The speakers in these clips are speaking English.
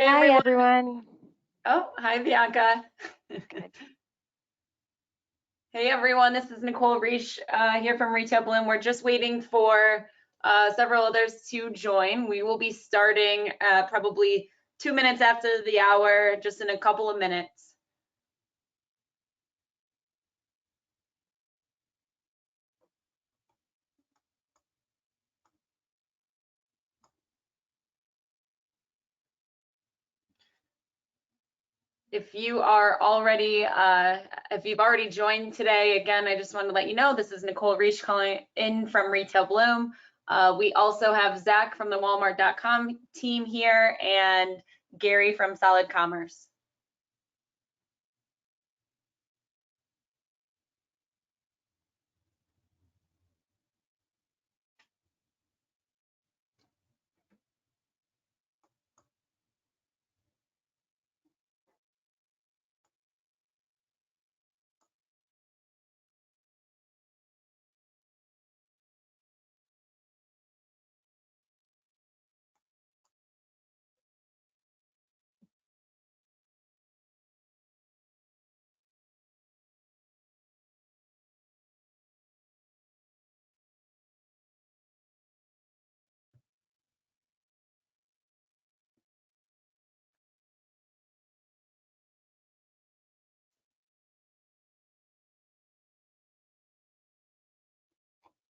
Hey Hi, everyone. everyone. Oh, hi Bianca. Good. Hey everyone, this is Nicole Reich here from Retail Bloom. We're just waiting for several others to join. We will be starting probably 2 minutes after the hour, just in a couple of minutes. If you've already joined today, again, I just wanted to let you know this is Nicole Reich calling in from Retail Bloom. We also have Zach from the Walmart.com team here and Gary from Solid Commerce.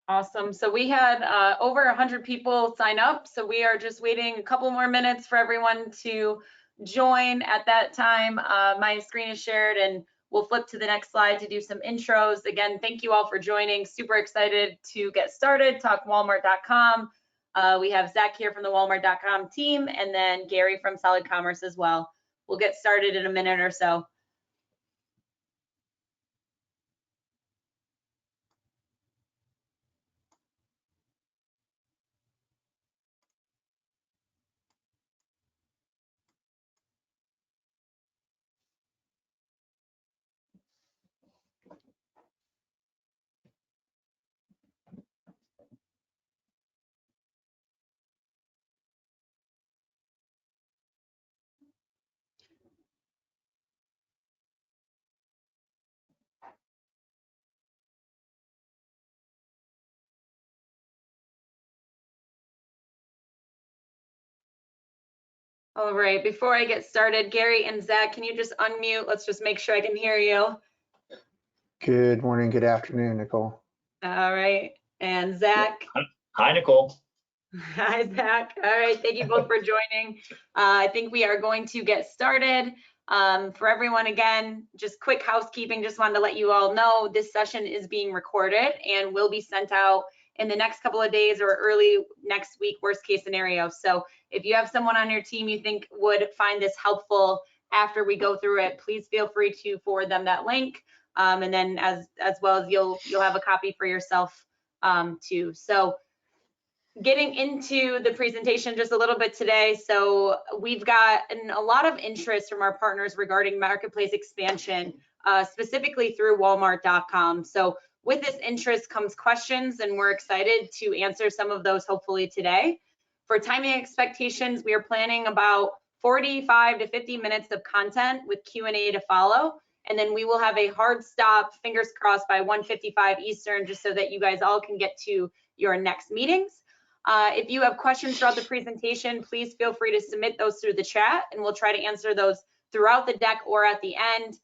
Awesome. So we had over 100 people sign up. So we are just waiting a couple more minutes for everyone to join. At that time, my screen is shared and we'll flip to the next slide to do some intros. Again, thank you all for joining. Super excited to get started, talk Walmart.com. We have Zach here from the Walmart.com team and then Gary from Solid Commerce as well. We'll get started in a minute or so. All right, before I get started, Gary and Zach, can you just unmute? Let's just make sure I can hear you. Good morning, good afternoon, Nicole. All right, and Zach. Hi, Nicole. Hi, Zach. All right, thank you both for joining. I think we are going to get started. For everyone, again, just quick housekeeping, just wanted to let you all know this session is being recorded and will be sent out in the next couple of days or early next week, worst case scenario. So if you have someone on your team you think would find this helpful after we go through it, please feel free to forward them that link. And then as well as you'll have a copy for yourself too. So getting into the presentation just a little bit today. So we've got a lot of interest from our partners regarding marketplace expansion, specifically through Walmart.com. So with this interest comes questions, and we're excited to answer some of those hopefully today. For timing expectations, we are planning about 45 to 50 minutes of content with Q&A to follow. And then we will have a hard stop, fingers crossed, by 1:55 Eastern, just so that you guys all can get to your next meetings. If you have questions throughout the presentation, please feel free to submit those through the chat, and we'll try to answer those throughout the deck or at the end.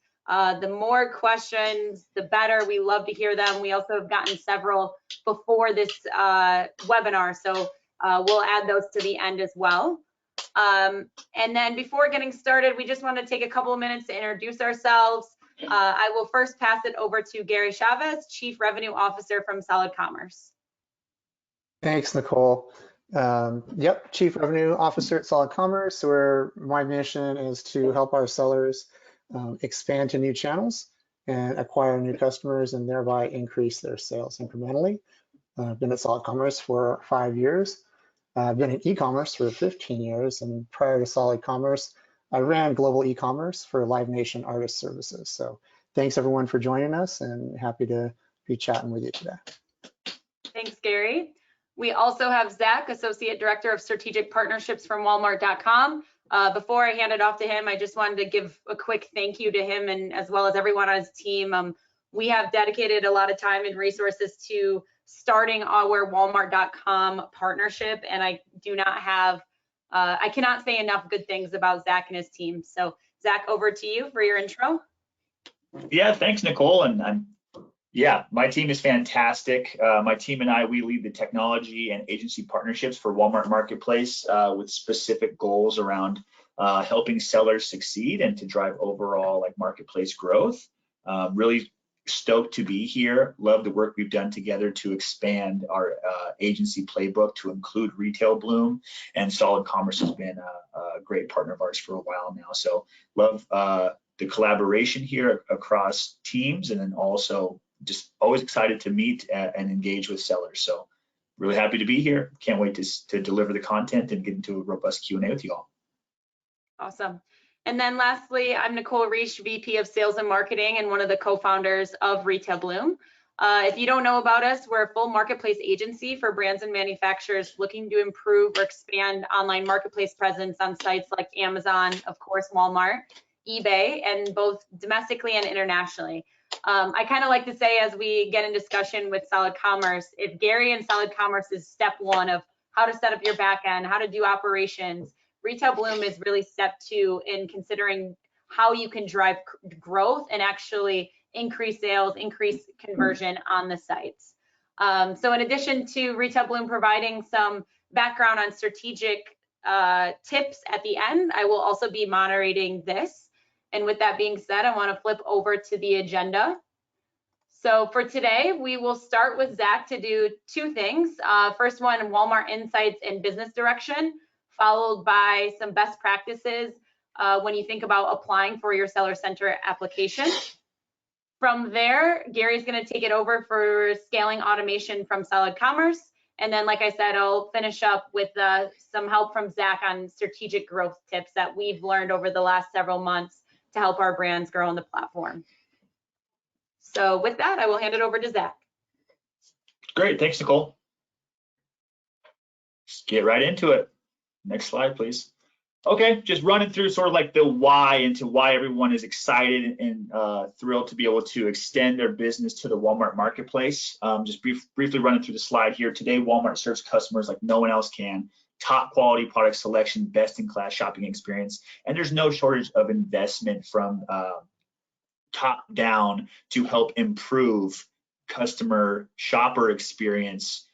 The more questions, the better. We love to hear them. We also have gotten several before this webinar, so we'll add those to the end as well. And then before getting started, we just want to take a couple of minutes to introduce ourselves. I will first pass it over to Gary Chavez, Chief Revenue Officer from Solid Commerce. Thanks, Nicole. Yep, Chief Revenue Officer at Solid Commerce, where my mission is to help our sellers expand to new channels and acquire new customers and thereby increase their sales incrementally. I've been at Solid Commerce for 5 years. I've been in e-commerce for 15 years, and prior to Solid Commerce, I ran global e-commerce for Live Nation Artist Services. So thanks everyone for joining us, and happy to be chatting with you today. Thanks, Gary. We also have Zach, Associate Director of Strategic Partnerships from Walmart.com. Before I hand it off to him, I just wanted to give a quick thank you to him and as well as everyone on his team. We have dedicated a lot of time and resources to starting our Walmart.com partnership, and I cannot say enough good things about Zach and his team. So Zach, over to you for your intro. Yeah, thanks, Nicole. And yeah, my team is fantastic. My team and I, we lead the technology and agency partnerships for Walmart Marketplace with specific goals around helping sellers succeed and to drive overall marketplace growth. Really stoked to be here. Love the work we've done together to expand our agency playbook to include Retail Bloom, and Solid Commerce has been a great partner of ours for a while now. So love the collaboration here across teams, and then also just always excited to meet and engage with sellers. So really happy to be here. Can't wait to deliver the content and get into a robust Q&A with you all. Awesome. And then lastly, I'm Nicole Reich, VP of Sales and Marketing and one of the co-founders of Retail Bloom. If you don't know about us, we're a full marketplace agency for brands and manufacturers looking to improve or expand online marketplace presence on sites like Amazon, of course, Walmart, eBay, and both domestically and internationally. I kind of like to say, as we get in discussion with Solid Commerce, if Gary and Solid Commerce is step one of how to set up your back end, how to do operations, Retail Bloom is really step two in considering how you can drive growth and actually increase sales, increase conversion on the sites. So in addition to Retail Bloom providing some background on strategic tips at the end, I will also be moderating this. And with that being said, I want to flip over to the agenda. So for today, we will start with Zach to do two things. First one, Walmart insights and business direction, followed by some best practices when you think about applying for your Seller Center application. From there, Gary's going to take it over for scaling automation from Solid Commerce. And then, like I said, I'll finish up with some help from Zach on strategic growth tips that we've learned over the last several months to help our brands grow on the platform. So with that, I will hand it over to Zach. Great, thanks, Nicole. Let's get right into it. Next slide, please. Okay, just running through sort of like the why into why everyone is excited and thrilled to be able to extend their business to the Walmart Marketplace. Just briefly running through the slide here. Today, Walmart serves customers like no one else can. Top quality product selection, best in class shopping experience, and there's no shortage of investment from top down to help improve customer shopper experience,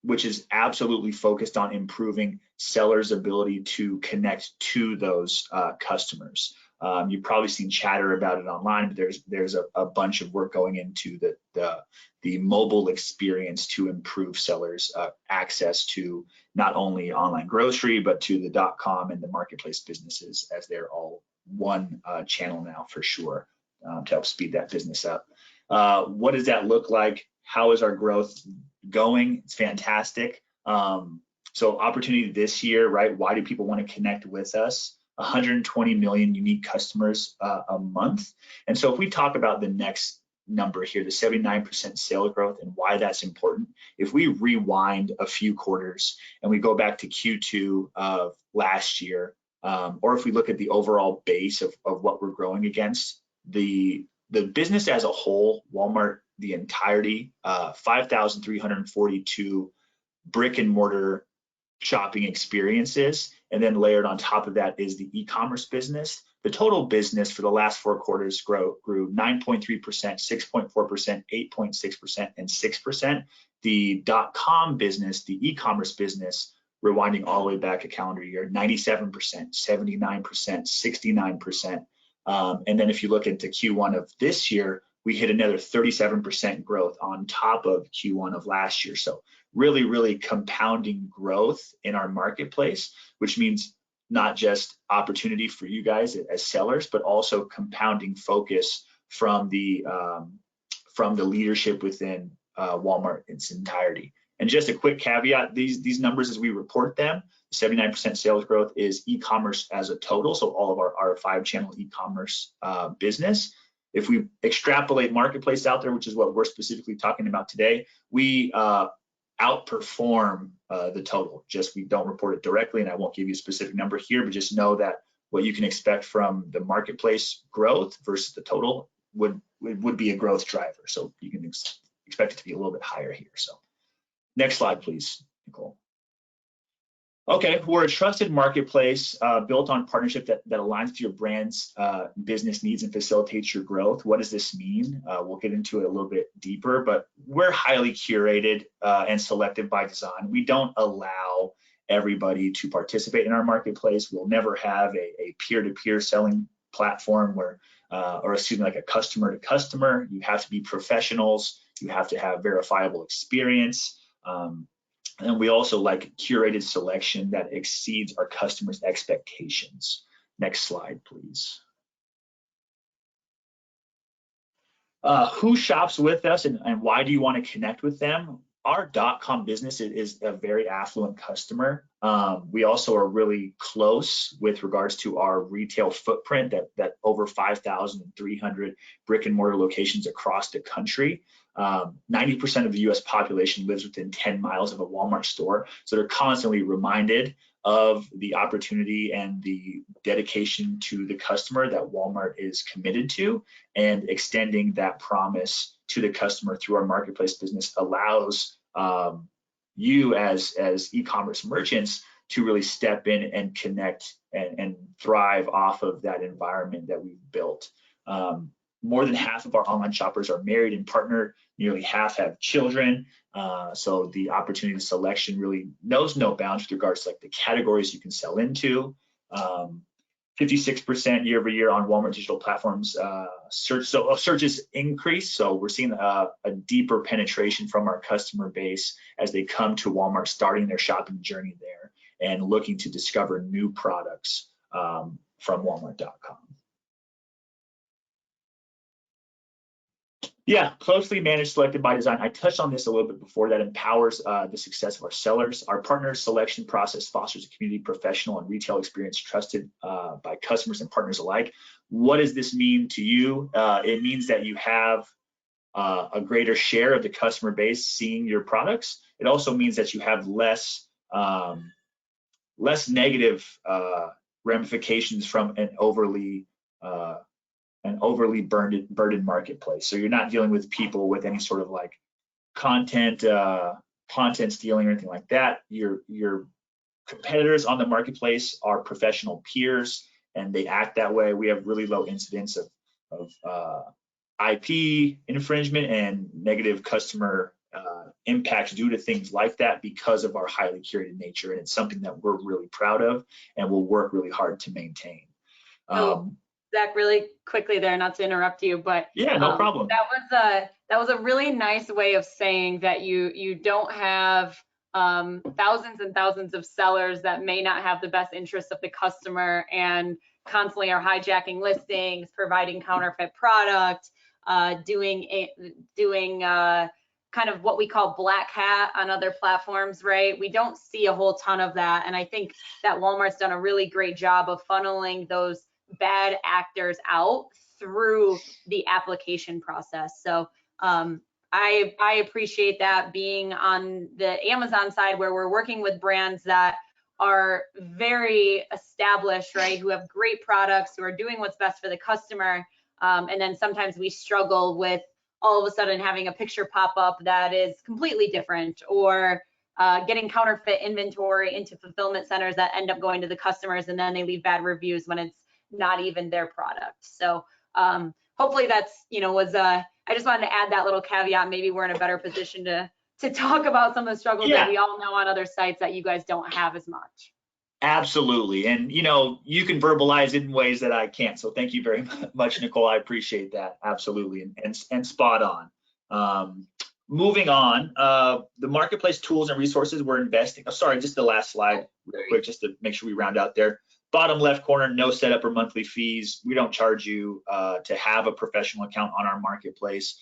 which is absolutely focused on improving sellers' ability to connect to those customers. You've probably seen chatter about it online, but there's a bunch of work going into the mobile experience to improve sellers' access to not only online grocery, but to the .com and the marketplace businesses, as they're all one channel now for sure, to help speed that business up. What does that look like? How is our growth going? It's fantastic. So opportunity this year, right? Why do people want to connect with us? 120 million unique customers a month. And so if we talk about the next number here, the 79% sales growth and why that's important, if we rewind a few quarters and we go back to Q2 of last year, or if we look at the overall base of what we're growing against, the business as a whole, Walmart, the entirety, 5,342 brick and mortar shopping experiences, and then layered on top of that is the e-commerce business. The total business for the last 4 quarters grew 9.3%, 6.4%, 8.6%, and 6%. The .com business, the e-commerce business, rewinding all the way back a calendar year, 97%, 79%, 69%. And then if you look into Q1 of this year, we hit another 37% growth on top of Q1 of last year. So really, really compounding growth in our marketplace, which means not just opportunity for you guys as sellers, but also compounding focus from the leadership within Walmart in its entirety. And just a quick caveat, these numbers as we report them, 79% sales growth is e-commerce as a total, so all of our 5-channel e-commerce business. If we extrapolate marketplace out there, which is what we're specifically talking about today, we outperform the total. Just we don't report it directly, and I won't give you a specific number here, but just know that what you can expect from the marketplace growth versus the total would be a growth driver. So you can expect it to be a little bit higher here. So next slide, please, Nicole. Okay, we're a trusted marketplace built on partnership that aligns with your brand's business needs and facilitates your growth. What does this mean? We'll get into it a little bit deeper, but we're highly curated and selective by design. We don't allow everybody to participate in our marketplace. We'll never have a peer-to-peer selling platform where, or excuse me, like a customer to customer. You have to be professionals. You have to have verifiable experience. And we also like curated selection that exceeds our customers' expectations. Next slide, please. Who shops with us and why do you want to connect with them? Our .com business is a very affluent customer. We also are really close with regards to our retail footprint that over 5,300 brick and mortar locations across the country. 90% of the US population lives within 10 miles of a Walmart store. So they're constantly reminded of the opportunity and the dedication to the customer that Walmart is committed to, and extending that promise to the customer through our marketplace business allows you as e-commerce merchants to really step in and connect and thrive off of that environment that we've built. More than half of our online shoppers are married and partnered. Nearly half have children. So the opportunity selection really knows no bounds with regards to like the categories you can sell into. 56% year over year on Walmart digital platforms. Searches increase. So we're seeing a deeper penetration from our customer base as they come to Walmart, starting their shopping journey there and looking to discover new products from Walmart.com. Yeah, closely managed, selected by design. I touched on this a little bit before. That empowers the success of our sellers. Our partner selection process fosters a community, professional, and retail experience trusted by customers and partners alike. What does this mean to you? It means that you have a greater share of the customer base seeing your products. It also means that you have less negative ramifications from an overly burdened marketplace. So you're not dealing with people with any sort of like content stealing or anything like that. Your competitors on the marketplace are professional peers and they act that way. We have really low incidence of IP infringement and negative customer impacts due to things like that because of our highly curated nature. And it's something that we're really proud of and we'll work really hard to maintain. Zach, really quickly there, not to interrupt you, but yeah, no problem. That was a really nice way of saying that you don't have thousands and thousands of sellers that may not have the best interests of the customer and constantly are hijacking listings, providing counterfeit product, doing kind of what we call black hat on other platforms, right? We don't see a whole ton of that, and I think that Walmart's done a really great job of funneling those bad actors out through the application process. So I appreciate that, being on the Amazon side where we're working with brands that are very established, right, who have great products, who are doing what's best for the customer, and then sometimes we struggle with all of a sudden having a picture pop up that is completely different, or getting counterfeit inventory into fulfillment centers that end up going to the customers and then they leave bad reviews when it's not even their product. So hopefully that's, I just wanted to add that little caveat. Maybe we're in a better position to talk about some of the struggles that we all know on other sites that you guys don't have as much. Absolutely. And, you can verbalize it in ways that I can't. So thank you very much, Nicole. I appreciate that. Absolutely. And spot on. Moving on, the marketplace tools and resources we're investing. Oh, sorry, just the last slide real quick, just to make sure we round out there. Bottom left corner, no setup or monthly fees. We don't charge you to have a professional account on our marketplace.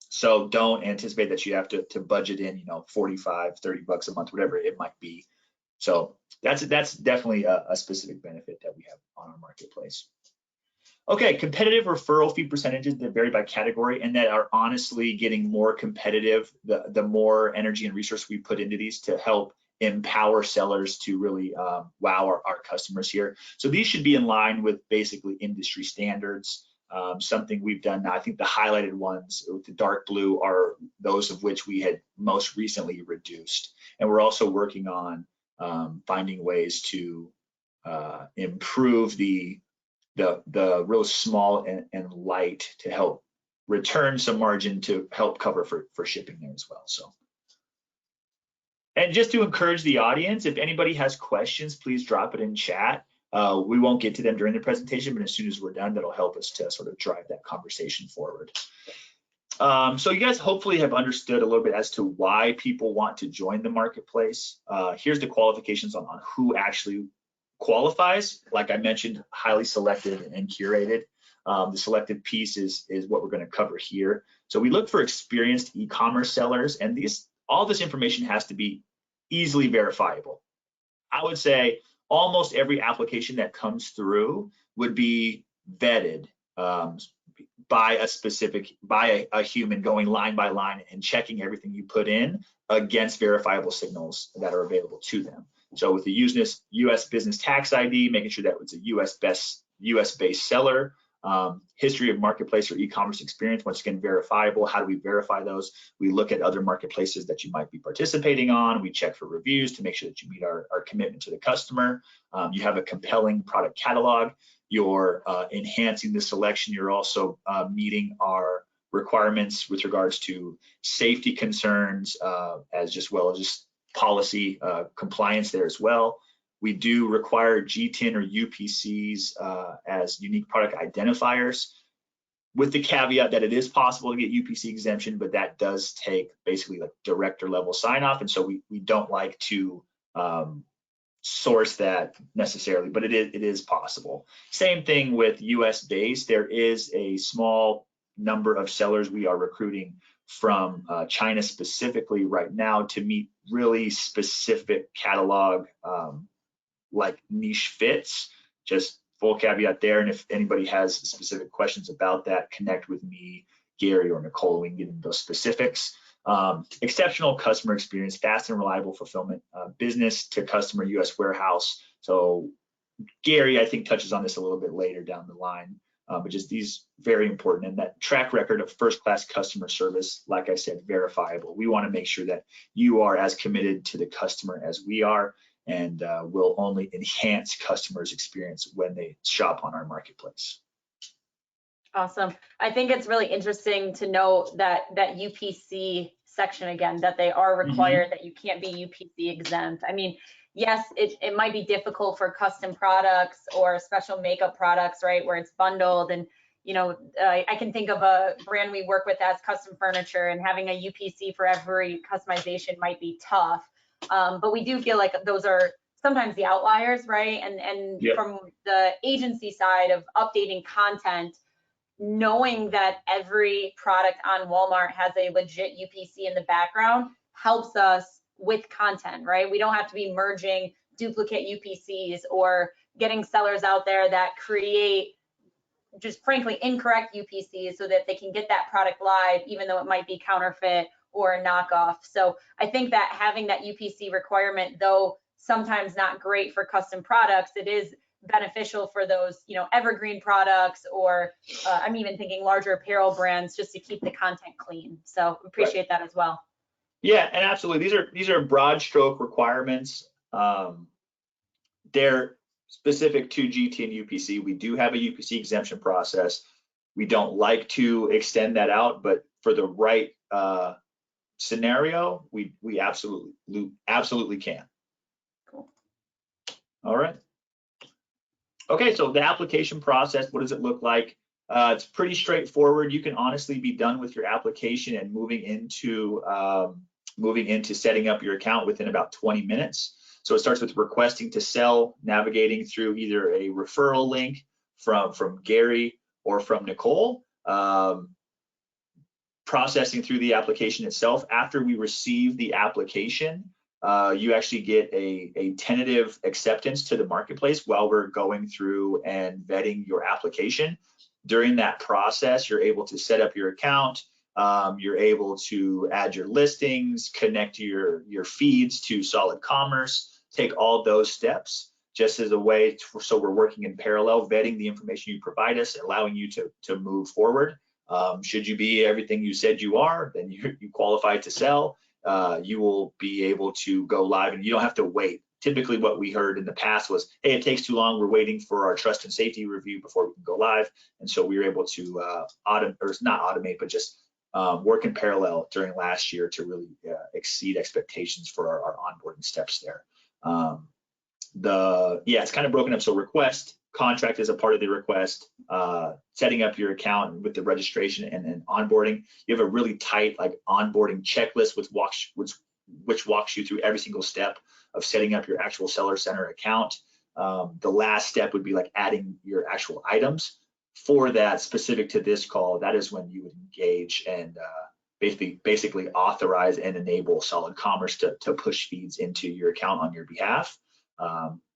So don't anticipate that you have to budget in, $45, $30 a month, whatever it might be. So that's definitely a specific benefit that we have on our marketplace. Okay, competitive referral fee percentages that vary by category and that are honestly getting more competitive the more energy and resource we put into these to help empower sellers to really wow our customers here. So these should be in line with basically industry standards. Something we've done now, I think the highlighted ones with the dark blue are those of which we had most recently reduced. And we're also working on finding ways to improve the real small and light to help return some margin to help cover for shipping there as well. So, and just to encourage the audience, if anybody has questions, please drop it in chat. We won't get to them during the presentation, but as soon as we're done, that'll help us to sort of drive that conversation forward. So you guys hopefully have understood a little bit as to why people want to join the marketplace. Here's the qualifications on who actually qualifies. Like I mentioned, highly selected and curated. The selected piece is what we're going to cover here. So we look for experienced e-commerce sellers, and all this information has to be easily verifiable. I would say almost every application that comes through would be vetted by a human, going line by line and checking everything you put in against verifiable signals that are available to them. So with the US business tax ID, making sure that it's a US-based seller, history of marketplace or e-commerce experience, once again, verifiable. How do we verify those? We look at other marketplaces that you might be participating on. We check for reviews to make sure that you meet our commitment to the customer. You have a compelling product catalog. You're enhancing the selection. You're also meeting our requirements with regards to safety concerns, as well as just policy compliance there as well. We do require GTIN or UPCs as unique product identifiers, with the caveat that it is possible to get UPC exemption, but that does take basically like director level sign off. And so we don't like to source that necessarily, but it is possible. Same thing with US based. There is a small number of sellers we are recruiting from China specifically right now to meet really specific catalog like niche fits. Just full caveat there. And if anybody has specific questions about that, connect with me, Gary, or Nicole. We can get into those specifics. Exceptional customer experience, fast and reliable fulfillment, business to customer US warehouse. So Gary, I think, touches on this a little bit later down the line, but just these very important. And that track record of first-class customer service, like I said, verifiable. We want to make sure that you are as committed to the customer as we are, and will only enhance customers' experience when they shop on our marketplace. Awesome. I think it's really interesting to know that UPC section again, that they are required, that you can't be UPC exempt. I mean, yes, it might be difficult for custom products or special makeup products, right, where it's bundled. And, you know, I can think of a brand we work with as Custom Furniture, and having a UPC for every customization might be tough. But we do feel like those are sometimes the outliers, right? And Yep. From the agency side of updating content, knowing that every product on Walmart has a legit UPC in the background helps us with content, right? We don't have to be merging duplicate UPCs or getting sellers out there that create just frankly incorrect UPCs so that they can get that product live, even though it might be counterfeit or a knockoff. So I think that having that UPC requirement, though sometimes not great for custom products, it is beneficial for those, you know, evergreen products, or I'm even thinking larger apparel brands, just to keep the content clean. So appreciate that as well. Yeah, and absolutely. These are broad stroke requirements. They're specific to GT and UPC. We do have a UPC exemption process. We don't like to extend that out, but for the right scenario, we absolutely can. Cool. All right. Okay, so the application process, what does it look like? It's pretty straightforward. You can honestly be done with your application and moving into setting up your account within about 20 minutes. So it starts with requesting to sell, navigating through either a referral link from Gary or from Nicole, processing through the application itself. After we receive the application, you actually get a tentative acceptance to the marketplace while we're going through and vetting your application. During that process, you're able to set up your account. You're able to add your listings, connect your feeds to Solid Commerce, take all those steps just as a way to, so we're working in parallel, vetting the information you provide us, allowing you to move forward. Should you be everything you said you are, then you qualify to sell. You will be able to go live and you don't have to wait. Typically what we heard in the past was, hey, it takes too long. We're waiting for our trust and safety review before we can go live. And so we were able to not automate, but just work in parallel during last year to really exceed expectations for our onboarding steps there. It's kind of broken up. So request, contract is a part of the request, setting up your account with the registration and onboarding. You have a really tight like onboarding checklist which walks you through every single step of setting up your actual Seller Center account. The last step would be like adding your actual items. For that, specific to this call, that is when you would engage and basically authorize and enable Solid Commerce to push feeds into your account on your behalf.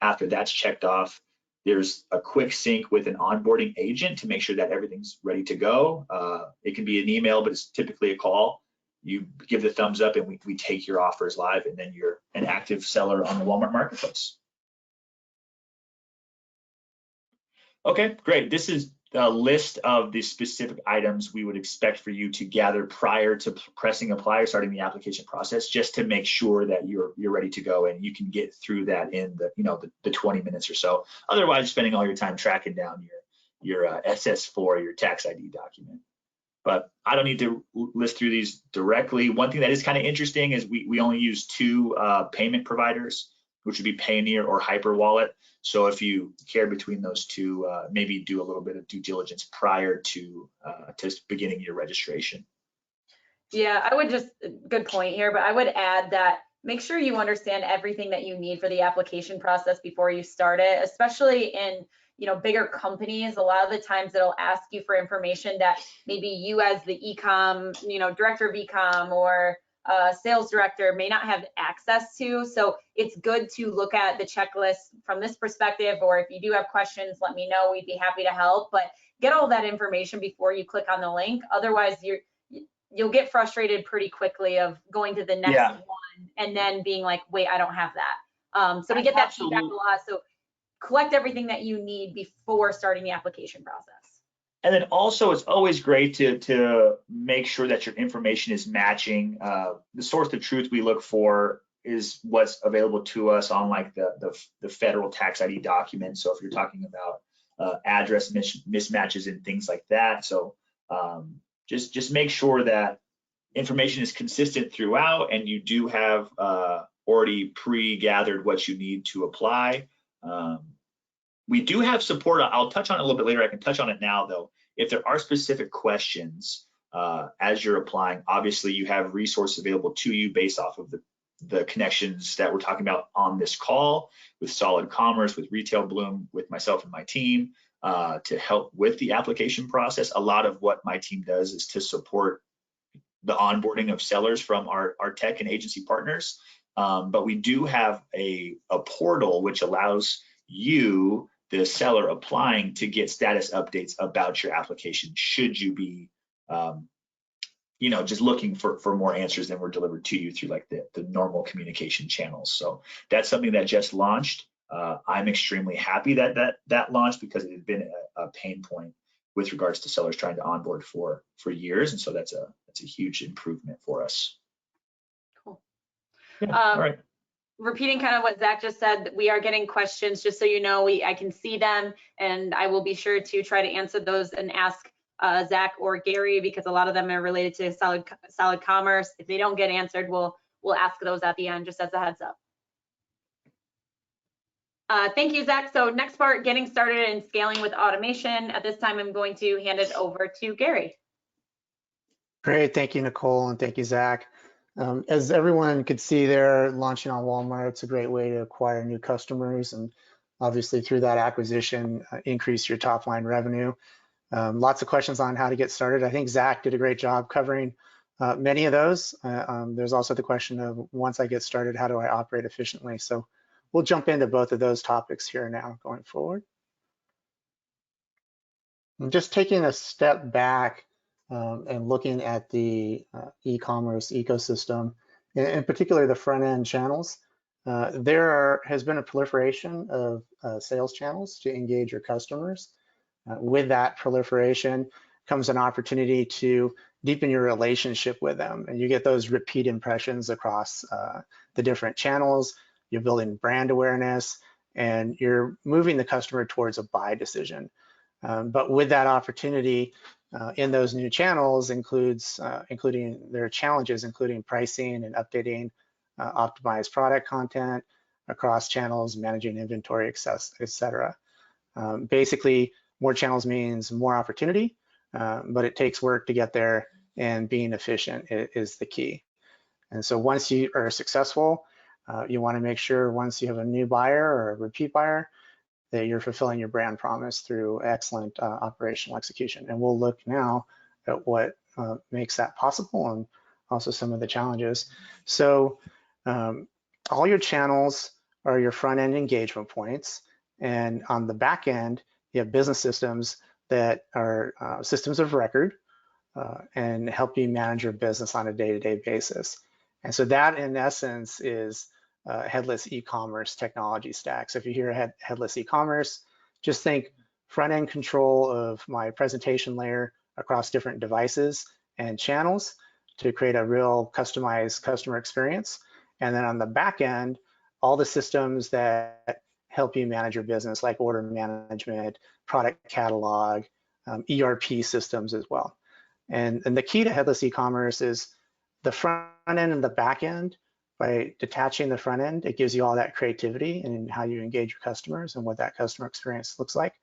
After that's checked off, there's a quick sync with an onboarding agent to make sure that everything's ready to go. It can be an email, but it's typically a call. You give the thumbs up and we take your offers live, and then you're an active seller on the Walmart Marketplace. Okay, great. This is a list of the specific items we would expect for you to gather prior to pressing apply or starting the application process, just to make sure that you're ready to go and you can get through that in the 20 minutes or so. Otherwise, spending all your time tracking down your SS4, your tax ID document. But I don't need to list through these directly. One thing that is kind of interesting is we only use two payment providers, which would be Payoneer or Hyperwallet. So if you care between those two, maybe do a little bit of due diligence prior to beginning your registration. Yeah, I would just, good point here, but I would add that make sure you understand everything that you need for the application process before you start it, especially in bigger companies. A lot of the times it'll ask you for information that maybe you as the e-com, director of e-com or sales director may not have access to. So it's good to look at the checklist from this perspective, or if you do have questions, let me know. We'd be happy to help, but get all that information before you click on the link. Otherwise, you'll get frustrated pretty quickly of going to the next one and then being like, wait, I don't have that. So we get that feedback a lot. So collect everything that you need before starting the application process. And then also, it's always great to make sure that your information is matching. The source of truth we look for is what's available to us on like the federal tax ID document. So if you're talking about address mismatches and things like that, so just make sure that information is consistent throughout, and you do have already pre-gathered what you need to apply. We do have support. I'll touch on it a little bit later. I can touch on it now, though. If there are specific questions as you're applying, obviously you have resources available to you based off of the connections that we're talking about on this call with Solid Commerce, with Retail Bloom, with myself and my team to help with the application process. A lot of what my team does is to support the onboarding of sellers from our tech and agency partners. But we do have a portal which allows you, the seller applying, to get status updates about your application should you be just looking for more answers than were delivered to you through like the normal communication channels. So that's something that just launched. I'm extremely happy that launched, because it had been a pain point with regards to sellers trying to onboard for years, and so that's a huge improvement for us. Cool. Yeah, all right. Repeating kind of what Zach just said, we are getting questions, just so you know. I can see them, and I will be sure to try to answer those and ask Zach or Gary, because a lot of them are related to Solid Commerce. If they don't get answered, we'll ask those at the end, just as a heads up. Thank you, Zach. So next part, getting started and scaling with automation. At this time, I'm going to hand it over to Gary. Great, thank you, Nicole, and thank you, Zach. As everyone could see there, launching on Walmart, it's a great way to acquire new customers, and obviously through that acquisition, increase your top line revenue. Lots of questions on how to get started. I think Zach did a great job covering many of those. There's also the question of, once I get started, how do I operate efficiently? So we'll jump into both of those topics here now going forward. Just taking a step back and looking at the e-commerce ecosystem, in particular the front-end channels, has been a proliferation of sales channels to engage your customers. With that proliferation comes an opportunity to deepen your relationship with them, and you get those repeat impressions across the different channels. You're building brand awareness, and you're moving the customer towards a buy decision. But with that opportunity in those new channels including their challenges, including pricing and updating optimized product content across channels, managing inventory excess, et cetera. Basically, more channels means more opportunity, but it takes work to get there, and being efficient is the key. And so once you are successful, you want to make sure once you have a new buyer or a repeat buyer that you're fulfilling your brand promise through excellent operational execution. And we'll look now at what makes that possible and also some of the challenges. So all your channels are your front-end engagement points. And on the back end, you have business systems that are systems of record and help you manage your business on a day-to-day basis. And so that, in essence, is headless e-commerce technology stack. So if you hear headless e-commerce, just think front-end control of my presentation layer across different devices and channels to create a real customized customer experience. And then on the back end, all the systems that help you manage your business, like order management, product catalog, ERP systems as well. And the key to headless e-commerce is the front end and the back end. By detaching the front end, it gives you all that creativity in how you engage your customers and what that customer experience looks like.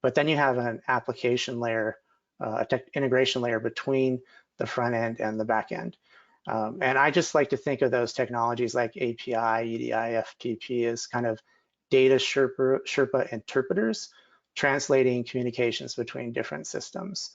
But then you have an application layer, a integration layer between the front end and the back end. And I just like to think of those technologies like API, EDI, FTP as kind of data Sherpa interpreters, translating communications between different systems.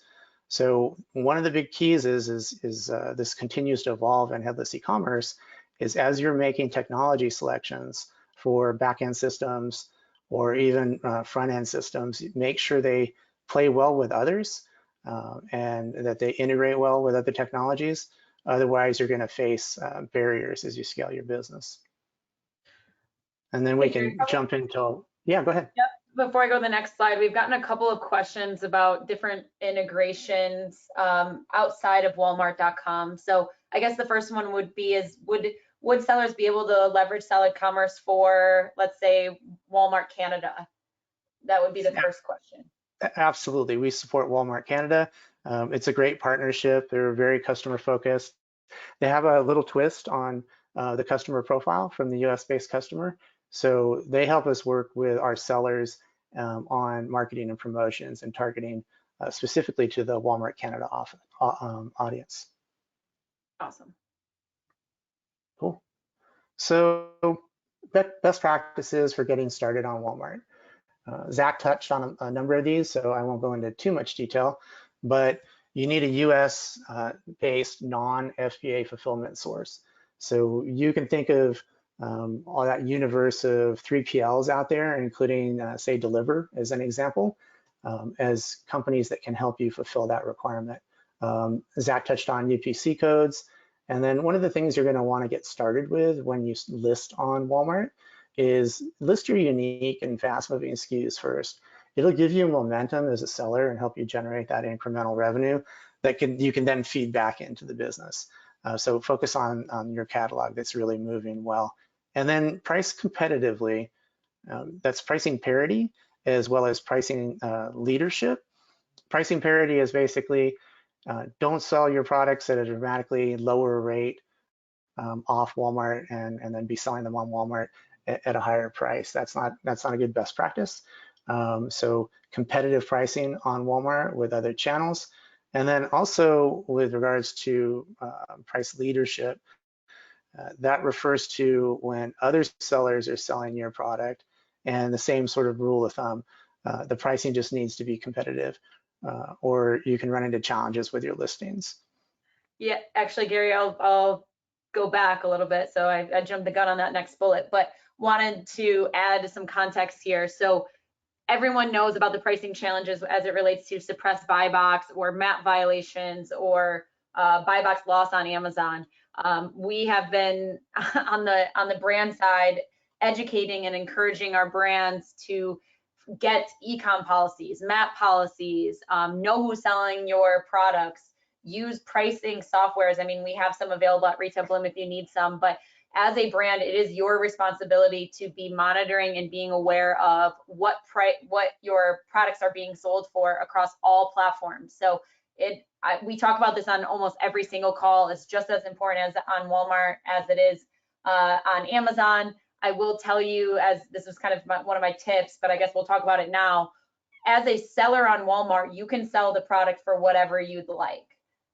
So one of the big keys is this continues to evolve in headless e-commerce, is as you're making technology selections for back-end systems or even front-end systems, make sure they play well with others and that they integrate well with other technologies. Otherwise, you're going to face barriers as you scale your business. And then we can jump into, yeah, go ahead. Yep. Before I go to the next slide, we've gotten a couple of questions about different integrations outside of Walmart.com. So I guess the first one would be would sellers be able to leverage Solid Commerce for, let's say, Walmart Canada? That would be the first question. Absolutely. We support Walmart Canada. It's a great partnership. They're very customer focused. They have a little twist on the customer profile from the US-based customer. So they help us work with our sellers on marketing and promotions and targeting specifically to the Walmart Canada audience. Awesome. Cool. So best practices for getting started on Walmart. Zach touched on a number of these, so I won't go into too much detail, but you need a US-based non-FBA fulfillment source. So you can think of all that universe of 3PLs out there, including, say, Deliverr as an example, as companies that can help you fulfill that requirement. Zach touched on UPC codes. And then one of the things you're going to want to get started with when you list on Walmart is list your unique and fast-moving SKUs first. It'll give you momentum as a seller and help you generate that incremental revenue that you can then feed back into the business. So focus on your catalog that's really moving well. And then price competitively. That's pricing parity as well as pricing leadership. Pricing parity is basically don't sell your products at a dramatically lower rate off Walmart and then be selling them on Walmart at a higher price. That's not a good best practice. So competitive pricing on Walmart with other channels. And then also with regards to price leadership, that refers to when other sellers are selling your product, and the same sort of rule of thumb, the pricing just needs to be competitive or you can run into challenges with your listings. Yeah, actually, Gary, I'll go back a little bit. So I jumped the gun on that next bullet, but wanted to add some context here. So everyone knows about the pricing challenges as it relates to suppressed buy box or MAP violations or buy box loss on Amazon. We have been on the brand side educating and encouraging our brands to get e-com policies, MAP policies, know who's selling your products, use pricing softwares. I mean, we have some available at Retail Bloom if you need some, but as a brand, it is your responsibility to be monitoring and being aware of what your products are being sold for across all platforms. So we talk about this on almost every single call. It's just as important as on Walmart as it is on Amazon. I will tell you, as this was kind of one of my tips, but I guess we'll talk about it now. As a seller on Walmart, you can sell the product for whatever you'd like.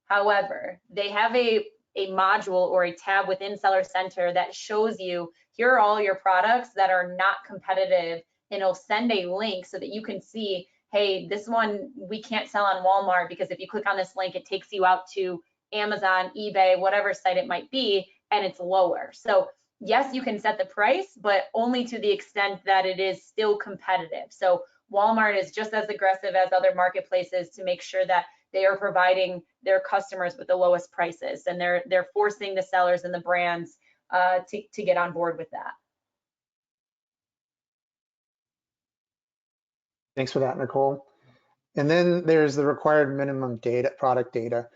However, they have a module or a tab within Seller Center that shows you, here are all your products that are not competitive, and it'll send a link so that you can see, hey, this one we can't sell on Walmart because if you click on this link, it takes you out to Amazon, eBay, whatever site it might be, and it's lower. So yes, you can set the price, but only to the extent that it is still competitive. So Walmart is just as aggressive as other marketplaces to make sure that they are providing their customers with the lowest prices, and they're forcing the sellers and the brands to get on board with that. Thanks for that, Nicole. And then there's the required minimum product data.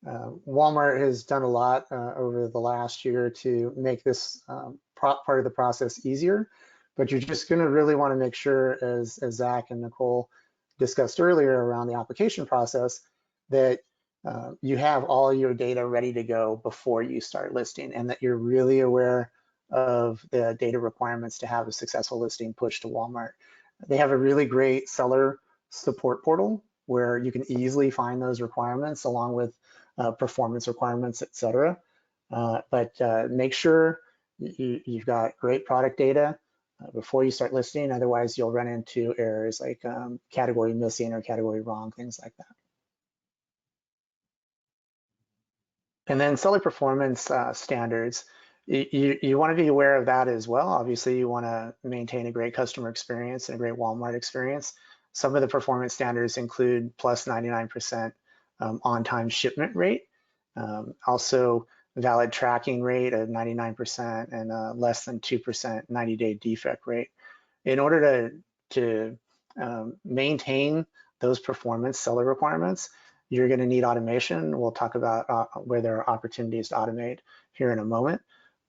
Walmart has done a lot over the last year to make this part of the process easier, but you're just going to really want to make sure, as Zach and Nicole discussed earlier around the application process, that you have all your data ready to go before you start listing, and that you're really aware of the data requirements to have a successful listing pushed to Walmart. They have a really great seller support portal where you can easily find those requirements along with performance requirements, et cetera. But make sure you've got great product data before you start listing. Otherwise, you'll run into errors like category missing or category wrong, things like that. And then seller performance standards. You want to be aware of that as well. Obviously, you want to maintain a great customer experience and a great Walmart experience. Some of the performance standards include plus 99% on-time shipment rate, also valid tracking rate of 99% and less than 2% 90-day defect rate. In order to maintain those performance seller requirements, you're going to need automation. We'll talk about where there are opportunities to automate here in a moment,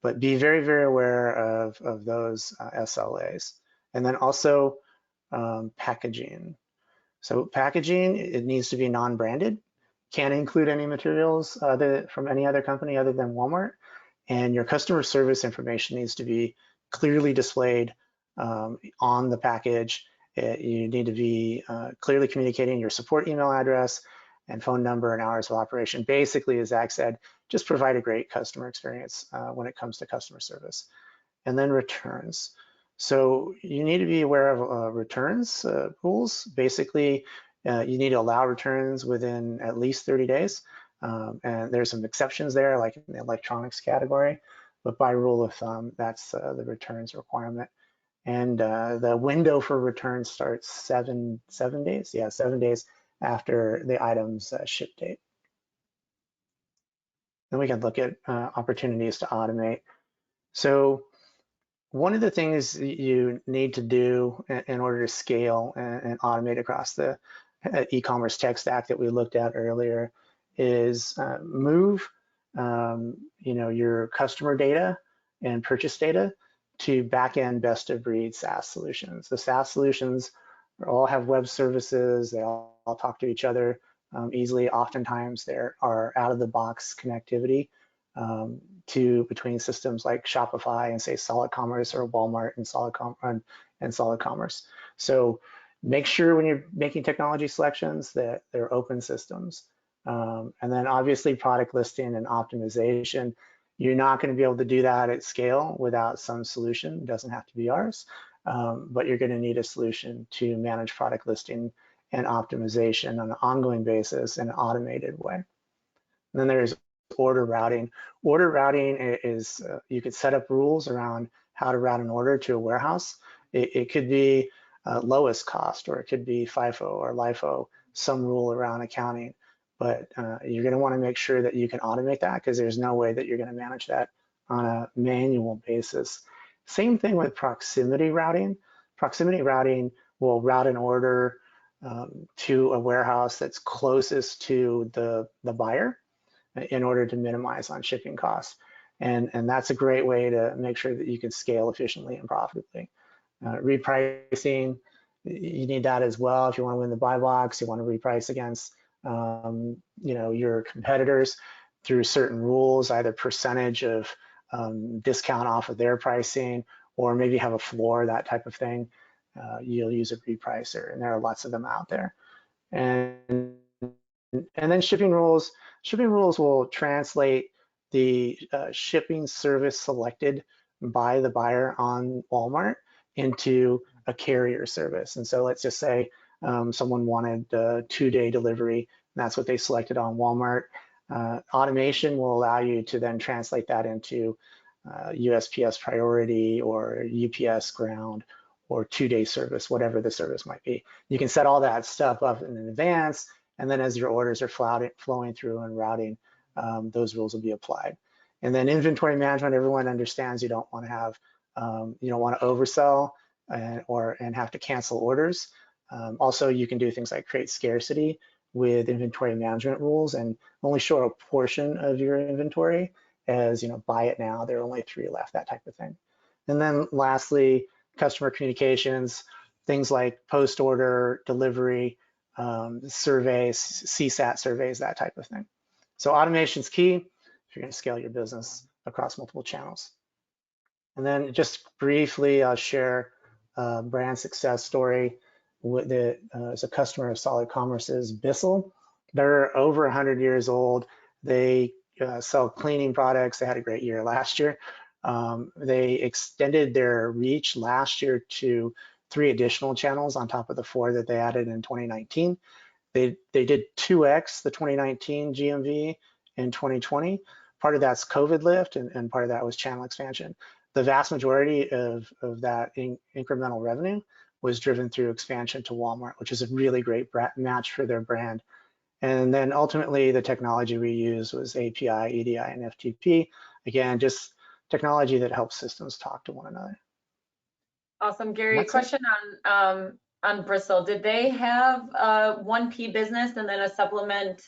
but be very, very aware of those SLAs. And then also packaging. So packaging, it needs to be non-branded, can't include any materials from any other company other than Walmart, and your customer service information needs to be clearly displayed on the package. You need to be clearly communicating your support email address and phone number and hours of operation. Basically, as Zach said, just provide a great customer experience when it comes to customer service. And then returns. So you need to be aware of returns rules. Basically, you need to allow returns within at least 30 days. And there's some exceptions there, like in the electronics category, but by rule of thumb, that's the returns requirement. And the window for returns starts 7 days. Yeah, 7 days after the item's ship date. Then we can look at opportunities to automate. So one of the things you need to do in order to scale and automate across the e-commerce tech stack that we looked at earlier is move your customer data and purchase data to back-end best-of-breed SaaS solutions. The SaaS solutions all have web services. They all talk to each other easily. Oftentimes, there are out-of-the-box connectivity between systems like Shopify and say Solid Commerce, or Walmart and Solid Commerce. So make sure when you're making technology selections that they're open systems. And then obviously product listing and optimization. You're not going to be able to do that at scale without some solution. It doesn't have to be ours, but you're going to need a solution to manage product listing and optimization on an ongoing basis in an automated way. And then there's order routing. Order routing is, you could set up rules around how to route an order to a warehouse. It could be lowest cost, or it could be FIFO or LIFO, some rule around accounting. But you're going to want to make sure that you can automate that, because there's no way that you're going to manage that on a manual basis. Same thing with proximity routing. Proximity routing will route an order to a warehouse that's closest to the buyer in order to minimize on shipping costs. And that's a great way to make sure that you can scale efficiently and profitably. Repricing, you need that as well. If you want to win the buy box, you want to reprice against your competitors through certain rules, either percentage of discount off of their pricing, or maybe have a floor, that type of thing. You'll use a repricer, and there are lots of them out there. And then shipping rules. Shipping rules will translate the shipping service selected by the buyer on Walmart into a carrier service. And so let's just say someone wanted a 2-day delivery, and that's what they selected on Walmart. Automation will allow you to then translate that into USPS priority or UPS ground or 2-day service, whatever the service might be. You can set all that stuff up in advance, and then as your orders are flowing through and routing, those rules will be applied. And then inventory management, everyone understands you don't want to have, you don't want to oversell and have to cancel orders. Also, you can do things like create scarcity with inventory management rules and only show a portion of your inventory as, buy it now, there are only 3 left, that type of thing. And then lastly, customer communications, things like post-order delivery, surveys, CSAT surveys, that type of thing. So automation's key if you're going to scale your business across multiple channels. And then just briefly, I'll share a brand success story as a customer of Solid Commerce's, Bissell. They're over 100 years old. They sell cleaning products. They had a great year last year. They extended their reach last year to 3 additional channels on top of the 4 that they added in 2019. They did 2x the 2019 GMV in 2020. Part of that's COVID lift, and part of that was channel expansion. The vast majority of that incremental revenue was driven through expansion to Walmart, which is a really great match for their brand. And then ultimately, the technology we used was API, EDI, and FTP. Again, just technology that helps systems talk to one another. Awesome, Gary. A question on Bissell. Did they have a 1P business and then a supplement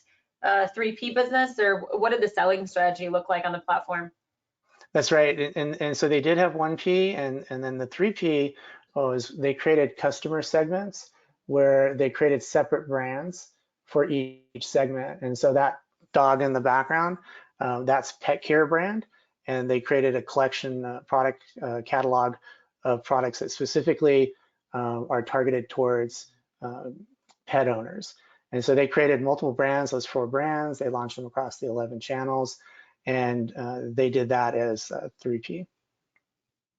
3P business, or what did the selling strategy look like on the platform? That's right. And so they did have 1P, and then the 3P was they created customer segments where they created separate brands for each segment. And so that dog in the background, that's pet care brand. And they created a collection product catalog of products that specifically are targeted towards pet owners. And so they created multiple brands, those 4 brands. They launched them across the 11 channels, and they did that as 3P.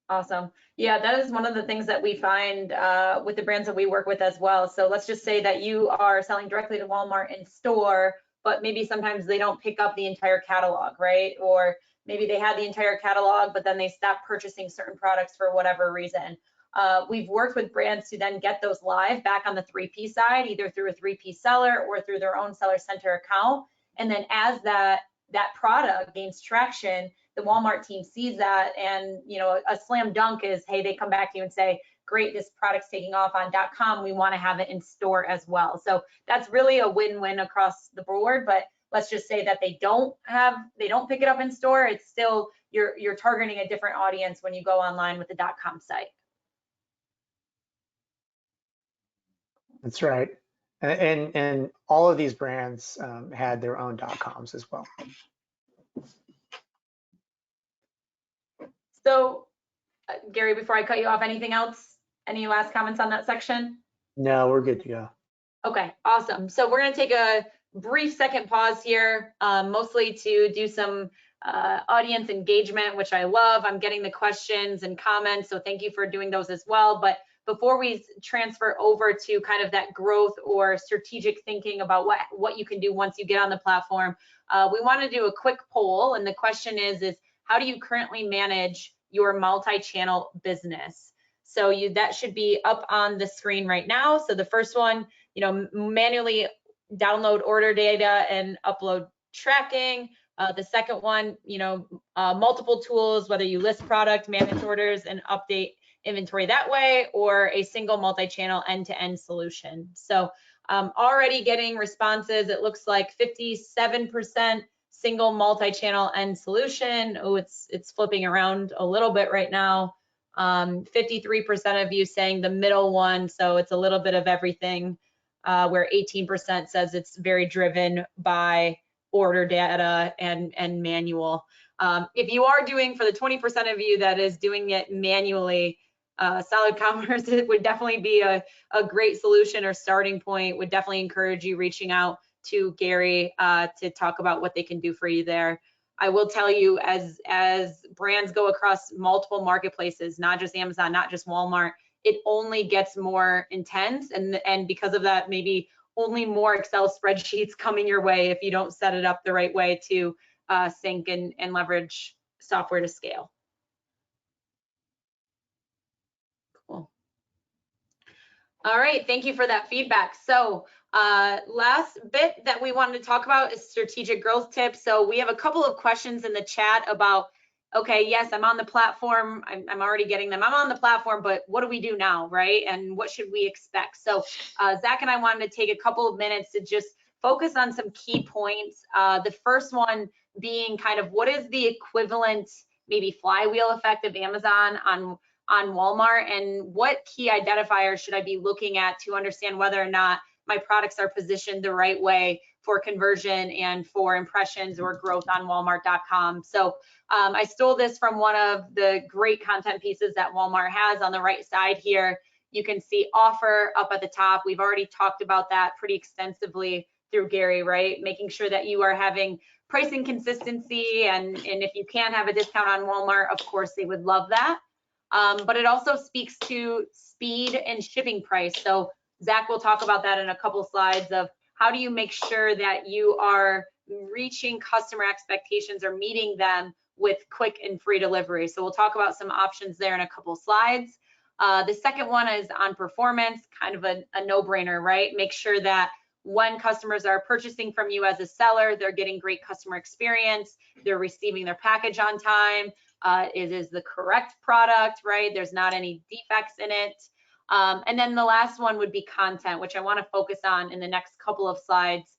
Awesome. Yeah, that is one of the things that we find with the brands that we work with as well. So let's just say that you are selling directly to Walmart in store, but maybe sometimes they don't pick up the entire catalog, right? Or maybe they had the entire catalog, but then they stopped purchasing certain products for whatever reason. We've worked with brands to then get those live back on the 3P side, either through a 3P seller or through their own Seller Center account. And then as that product gains traction, the Walmart team sees that, and a slam dunk is, hey, they come back to you and say, great, this product's taking off on .com. We want to have it in store as well. So that's really a win-win across the board. But let's just say that they don't pick it up in store. It's still you're targeting a different audience when you go online with the .com site. That's right. And all of these brands had their own .coms as well. So, Gary, before I cut you off, anything else? Any last comments on that section? No, we're good to go. Okay, awesome. So we're going to take a brief second pause here, mostly to do some audience engagement, which I love. I'm getting the questions and comments, so thank you for doing those as well. But before we transfer over to kind of that growth or strategic thinking about what you can do once you get on the platform, we want to do a quick poll. And the question is how do you currently manage your multi-channel business? So that should be up on the screen right now. So the first one, manually download order data and upload tracking. The second one, multiple tools, whether you list product, manage orders, and update inventory that way, or a single multi-channel end-to-end solution. So already getting responses. It looks like 57% single multi-channel end solution. Oh, it's flipping around a little bit right now. 53% of you saying the middle one, so it's a little bit of everything, where 18% says it's very driven by order data and manual. If you are doing, for the 20% of you that is doing it manually, Solid Commerce, it would definitely be a great solution or starting point. Would definitely encourage you reaching out to Gary to talk about what they can do for you there. I will tell you, as brands go across multiple marketplaces, not just Amazon, not just Walmart, it only gets more intense, and because of that, maybe only more Excel spreadsheets coming your way if you don't set it up the right way to sync and leverage software to scale. Cool. All right, thank you for that feedback. So last bit that we wanted to talk about is strategic growth tips. So we have a couple of questions in the chat about, okay, yes, I'm on the platform. I'm already getting them. I'm on the platform, but what do we do now, right? And what should we expect? So Zach and I wanted to take a couple of minutes to just focus on some key points. The first one being kind of what is the equivalent, maybe flywheel effect of Amazon on Walmart, and what key identifiers should I be looking at to understand whether or not my products are positioned the right way for conversion and for impressions or growth on Walmart.com. So I stole this from one of the great content pieces that Walmart has. On the right side here, you can see offer up at the top. We've already talked about that pretty extensively through Gary, right? Making sure that you are having pricing consistency, and if you can have a discount on Walmart, of course, they would love that. But it also speaks to speed and shipping price. So Zach will talk about that in a couple slides of how do you make sure that you are reaching customer expectations or meeting them with quick and free delivery. So we'll talk about some options there in a couple slides. The second one is on performance, kind of a no-brainer, right? Make sure that when customers are purchasing from you as a seller, they're getting great customer experience, they're receiving their package on time, it is the correct product, right? There's not any defects in it. And then the last one would be content, which I want to focus on in the next couple of slides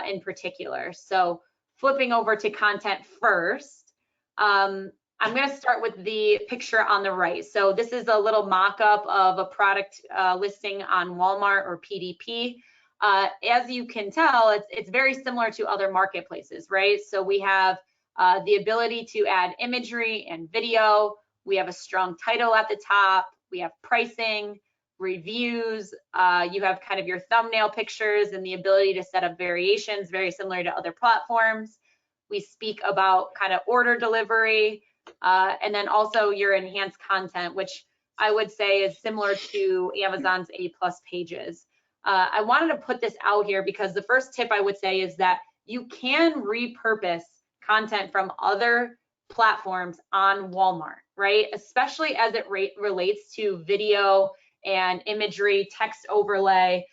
in particular. So flipping over to content first, I'm going to start with the picture on the right. So this is a little mock-up of a product listing on Walmart or PDP. As you can tell, it's very similar to other marketplaces, right? So we have the ability to add imagery and video. We have a strong title at the top. We have pricing, reviews. You have kind of your thumbnail pictures and the ability to set up variations, very similar to other platforms. We speak about kind of order delivery, and then also your enhanced content, which I would say is similar to Amazon's A+ pages. I wanted to put this out here because the first tip I would say is that you can repurpose content from other platforms on Walmart, right? Especially as it relates to video and imagery, text overlay.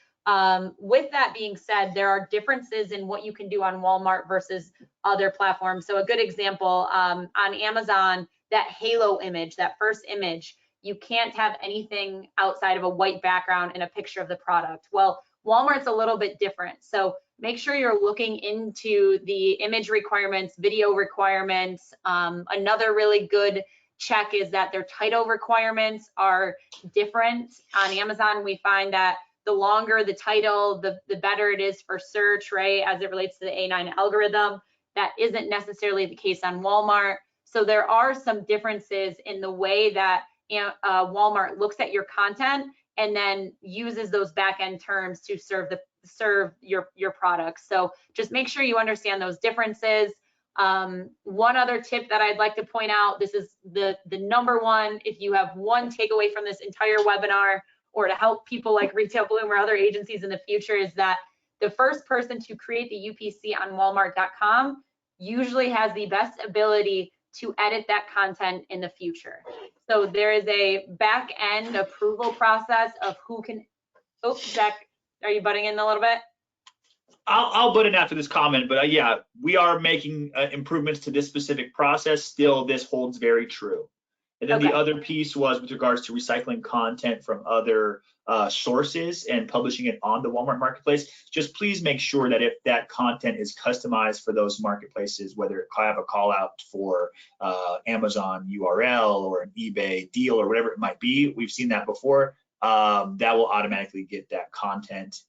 With that being said, there are differences in what you can do on Walmart versus other platforms. So a good example, on Amazon, that halo image, that first image, you can't have anything outside of a white background and a picture of the product. Well, Walmart's a little bit different. So make sure you're looking into the image requirements, video requirements. Another really good check is that their title requirements are different. On Amazon, we find that the longer the title, the better it is for search, right? As it relates to the A9 algorithm. That isn't necessarily the case on Walmart. So there are some differences in the way that Walmart looks at your content and then uses those back-end terms to serve your products. So just make sure you understand those differences. One other tip that I'd like to point out, this is the number one, if you have one takeaway from this entire webinar, or to help people like Retail Bloom or other agencies in the future, is that the first person to create the UPC on Walmart.com usually has the best ability to edit that content in the future. So there is a back end approval process of who can, oops, Zach, are you butting in a little bit? I'll butt in after this comment, but yeah, we are making improvements to this specific process. Still, this holds very true. And then the other piece was with regards to recycling content from other sources and publishing it on the Walmart Marketplace. Just please make sure that if that content is customized for those marketplaces, whether it have a call out for Amazon URL or an eBay deal or whatever it might be, we've seen that before, that will automatically get that content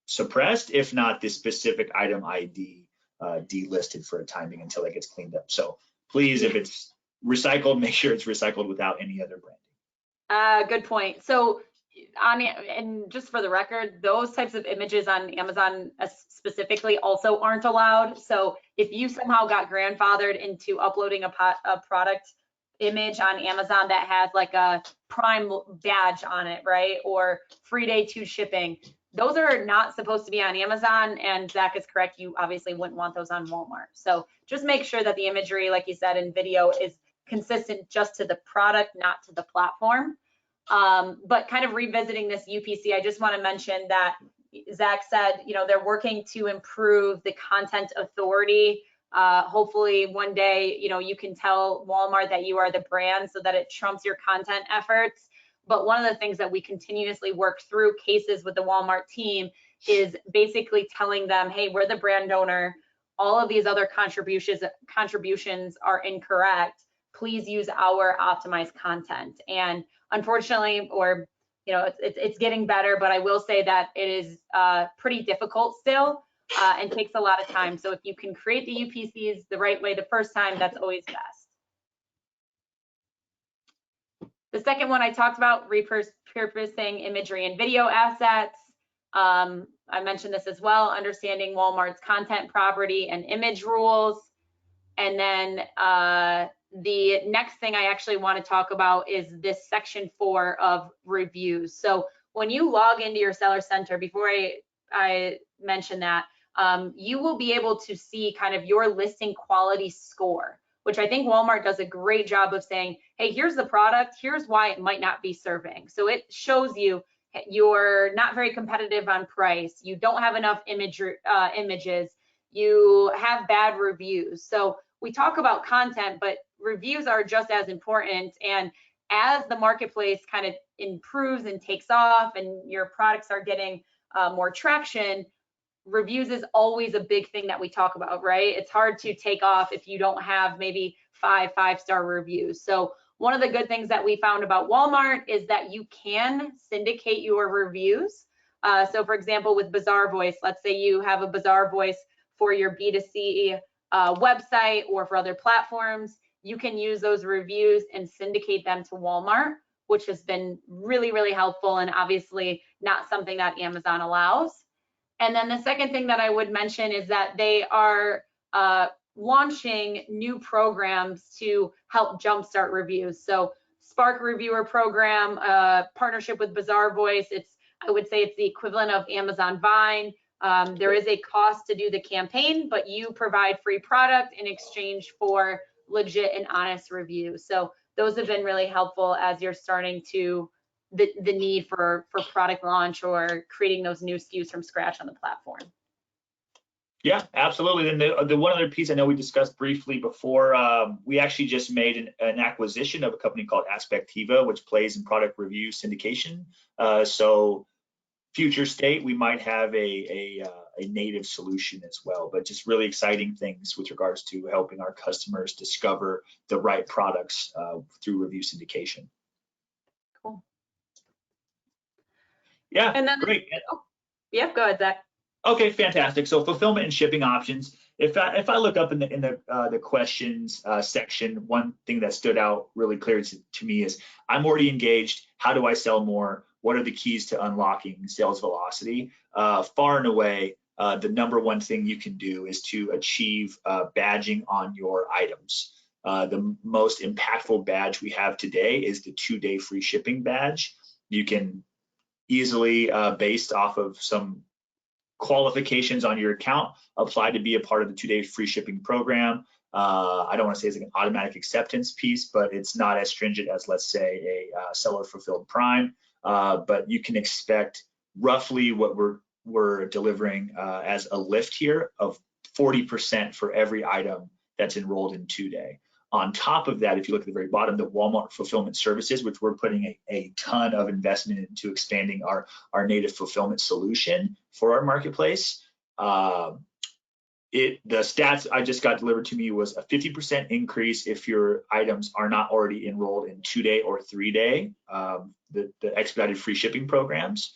suppressed, if not the specific item ID delisted for a timing until it gets cleaned up. So please, if it's recycled, make sure it's recycled without any other branding. Good point. So and just for the record, those types of images on Amazon specifically also aren't allowed. So if you somehow got grandfathered into uploading a product image on Amazon that has like a Prime badge on it, right? Or free day 2 shipping, those are not supposed to be on Amazon, and Zach is correct, you obviously wouldn't want those on Walmart. So just make sure that the imagery, like you said, in video is consistent just to the product, not to the platform. But kind of revisiting this UPC, I just want to mention that Zach said, you know, they're working to improve the content authority. Hopefully one day, you know, you can tell Walmart that you are the brand so that it trumps your content efforts. But one of the things that we continuously work through cases with the Walmart team is basically telling them, hey, we're the brand owner. All of these other contributions are incorrect. Please use our optimized content. And unfortunately, or you know, it's getting better, but I will say that it is pretty difficult still and takes a lot of time. So if you can create the UPCs the right way the first time, that's always best. The second one I talked about, repurposing imagery and video assets. I mentioned this as well, understanding Walmart's content property and image rules. And then the next thing I actually want to talk about is this section 4 of reviews. So when you log into your Seller Center, before I mention that, you will be able to see kind of your listing quality score, which I think Walmart does a great job of saying, hey, here's the product, here's why it might not be serving. So it shows you you're not very competitive on price, you don't have enough images, you have bad reviews. So we talk about content, but reviews are just as important. And as the marketplace kind of improves and takes off and your products are getting more traction, reviews is always a big thing that we talk about, right? It's hard to take off if you don't have maybe 5 5-star reviews. So one of the good things that we found about Walmart is that you can syndicate your reviews. So for example, with Bazaar Voice, let's say you have a Bazaar Voice for your B2C website or for other platforms, you can use those reviews and syndicate them to Walmart, which has been really, really helpful and obviously not something that Amazon allows. And then the second thing that I would mention is that they are launching new programs to help jumpstart reviews. So Spark Reviewer Program, partnership with Bazaar Voice. I would say it's the equivalent of Amazon Vine. There is a cost to do the campaign, but you provide free product in exchange for legit and honest reviews. So those have been really helpful as you're starting to the need for product launch or creating those new SKUs from scratch on the platform. Yeah, absolutely. And the one other piece I know we discussed briefly before, we actually just made an acquisition of a company called Aspectiva, which plays in product review syndication. So future state, we might have a native solution as well, but just really exciting things with regards to helping our customers discover the right products through review syndication. Cool. Yeah, and then, great. Yeah, go ahead, Zach. Okay, fantastic. So fulfillment and shipping options. If I look up in the questions section, one thing that stood out really clear to me is I'm already engaged. How do I sell more? What are the keys to unlocking sales velocity? Far and away, the number one thing you can do is to achieve badging on your items. The most impactful badge we have today is the 2-day free shipping badge. You can easily, based off of some qualifications on your account, apply to be a part of the 2-day free shipping program. I don't want to say it's like an automatic acceptance piece, but it's not as stringent as, let's say, a seller fulfilled prime. But you can expect roughly what we're delivering as a lift here of 40% for every item that's enrolled in 2-day. On top of that, if you look at the very bottom, the Walmart Fulfillment Services, which we're putting a ton of investment into expanding our native fulfillment solution for our marketplace. The stats I just got delivered to me was a 50% increase if your items are not already enrolled in 2-day or 3-day, the expedited free shipping programs.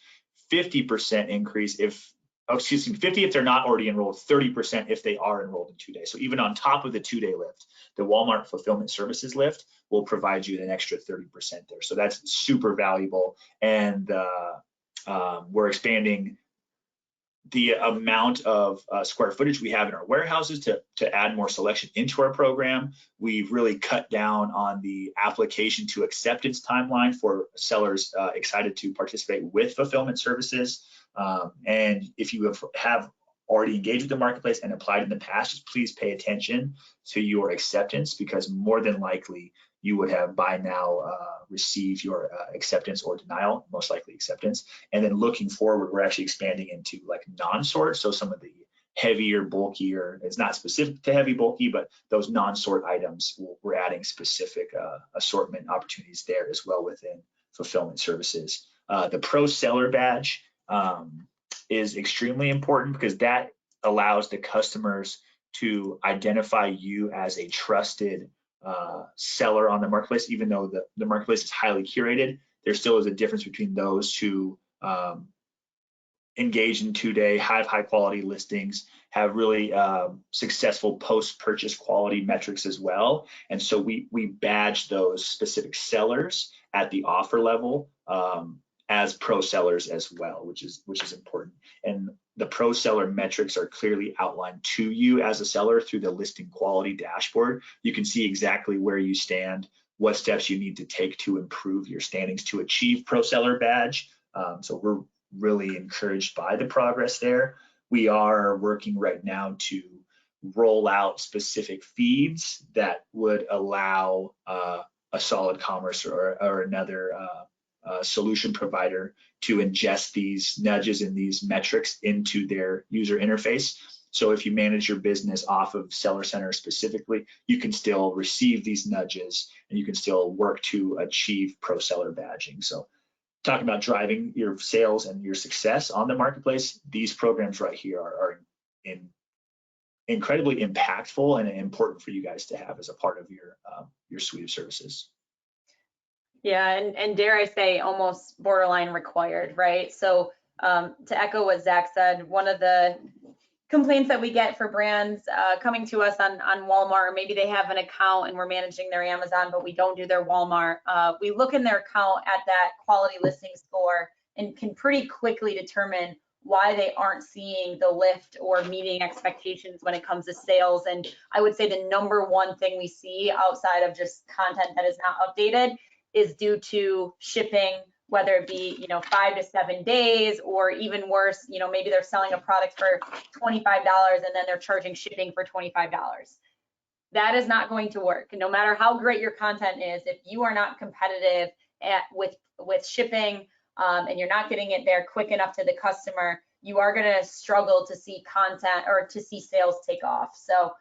50% increase if, 50 if they're not already enrolled, 30% if they are enrolled in 2-day. So even on top of the 2-day lift, the Walmart Fulfillment Services lift will provide you an extra 30% there. So that's super valuable. And we're expanding the amount of square footage we have in our warehouses to add more selection into our program. We've really cut down on the application to acceptance timeline for sellers excited to participate with fulfillment services. And if you have already engaged with the marketplace and applied in the past, just please pay attention to your acceptance, because more than likely you would have by now received your acceptance or denial, most likely acceptance. And then looking forward, we're actually expanding into like non-sort. So some of the heavier, bulkier, it's not specific to heavy, bulky, but those non-sort items, we're adding specific assortment opportunities there as well within fulfillment services. The Pro Seller Badge is extremely important because that allows the customers to identify you as a trusted seller on the marketplace. Even though the marketplace is highly curated, there still is a difference between those who engage in 2-day, have high quality listings, have really successful post-purchase quality metrics as well. And so we badge those specific sellers at the offer level as pro sellers as well, which is important. And the pro seller metrics are clearly outlined to you as a seller through the listing quality dashboard. You can see exactly where you stand, what steps you need to take to improve your standings to achieve pro seller badge. So we're really encouraged by the progress there. We are working right now to roll out specific feeds that would allow a Solid Commerce or another solution provider to ingest these nudges and these metrics into their user interface. So if you manage your business off of Seller Center specifically, you can still receive these nudges and you can still work to achieve pro seller badging. So talking about driving your sales and your success on the marketplace, these programs right here are incredibly impactful and important for you guys to have as a part of your suite of services. Yeah, and dare I say, almost borderline required, right? So to echo what Zach said, one of the complaints that we get for brands coming to us on Walmart, or maybe they have an account and we're managing their Amazon, but we don't do their Walmart. We look in their account at that quality listing score and can pretty quickly determine why they aren't seeing the lift or meeting expectations when it comes to sales. And I would say the number one thing we see outside of just content that is not updated is due to shipping, whether it be 5 to 7 days, or even worse, maybe they're selling a product for $25 and then they're charging shipping for $25. That is not going to work. No matter how great your content is, if you are not competitive with shipping and you're not getting it there quick enough to the customer, you are going to struggle to see content or to see sales take off. So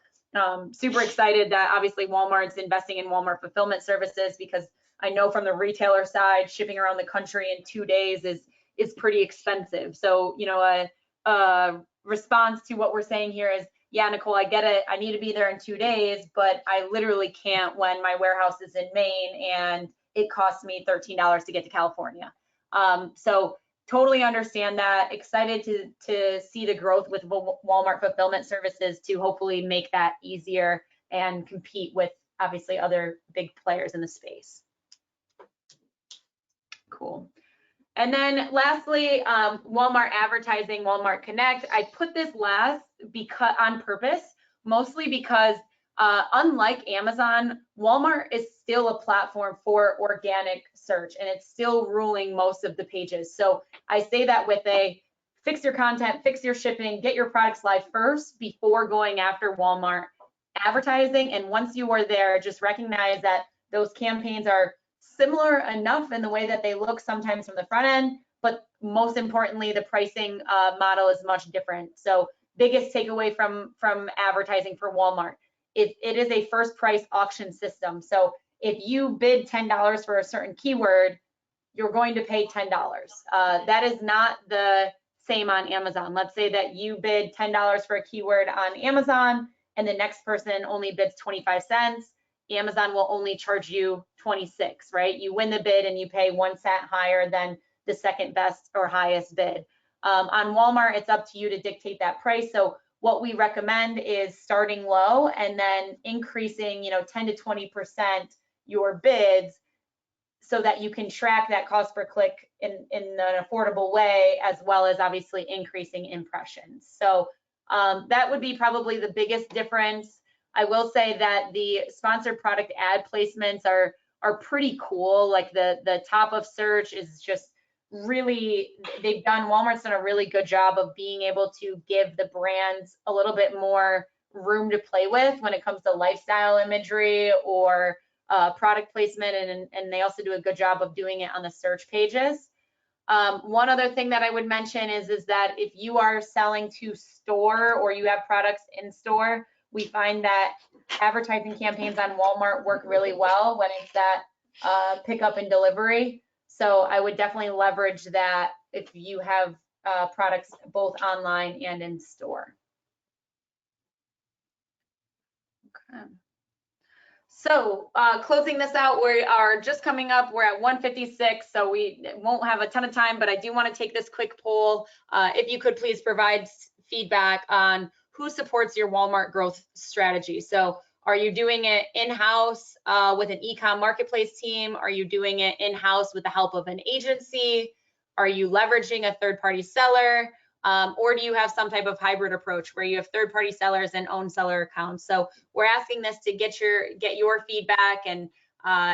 super excited that obviously Walmart's investing in Walmart Fulfillment Services, because I know from the retailer side, shipping around the country in 2 days is pretty expensive. So, a response to what we're saying here is, yeah, Nicole, I get it. I need to be there in 2 days, but I literally can't when my warehouse is in Maine and it costs me $13 to get to California. So totally understand that. Excited to see the growth with Walmart Fulfillment Services to hopefully make that easier and compete with obviously other big players in the space. Cool. And then lastly, Walmart advertising, Walmart Connect. I put this last because on purpose, mostly because unlike Amazon, Walmart is still a platform for organic search and it's still ruling most of the pages. So I say that with a fix your content, fix your shipping, get your products live first before going after Walmart advertising. And once you are there, just recognize that those campaigns are similar enough in the way that they look sometimes from the front end, but most importantly, the pricing model is much different. So biggest takeaway from advertising for Walmart, it is a first price auction system. So if you bid $10 for a certain keyword, you're going to pay $10. That is not the same on Amazon. Let's say that you bid $10 for a keyword on Amazon and the next person only bids 25 cents. Amazon will only charge you 26, right? You win the bid and you pay 1 cent higher than the second best or highest bid. On Walmart, it's up to you to dictate that price. So what we recommend is starting low and then increasing, 10 to 20% your bids so that you can track that cost per click in an affordable way, as well as obviously increasing impressions. So that would be probably the biggest difference. I will say that the sponsored product ad placements are pretty cool. Like the top of search is just really, Walmart's done a really good job of being able to give the brands a little bit more room to play with when it comes to lifestyle imagery or product placement, and they also do a good job of doing it on the search pages. One other thing that I would mention is that if you are selling to store or you have products in store, we find that advertising campaigns on Walmart work really well when it's that pickup and delivery. So I would definitely leverage that if you have products both online and in store. Okay. So closing this out, we are just coming up, we're at 1:56, so we won't have a ton of time, but I do want to take this quick poll. If you could please provide feedback on who supports your Walmart growth strategy. So are you doing it in-house with an e-com marketplace team? Are you doing it in-house with the help of an agency? Are you leveraging a third-party seller? Or do you have some type of hybrid approach where you have third-party sellers and own seller accounts? So we're asking this to get your feedback, and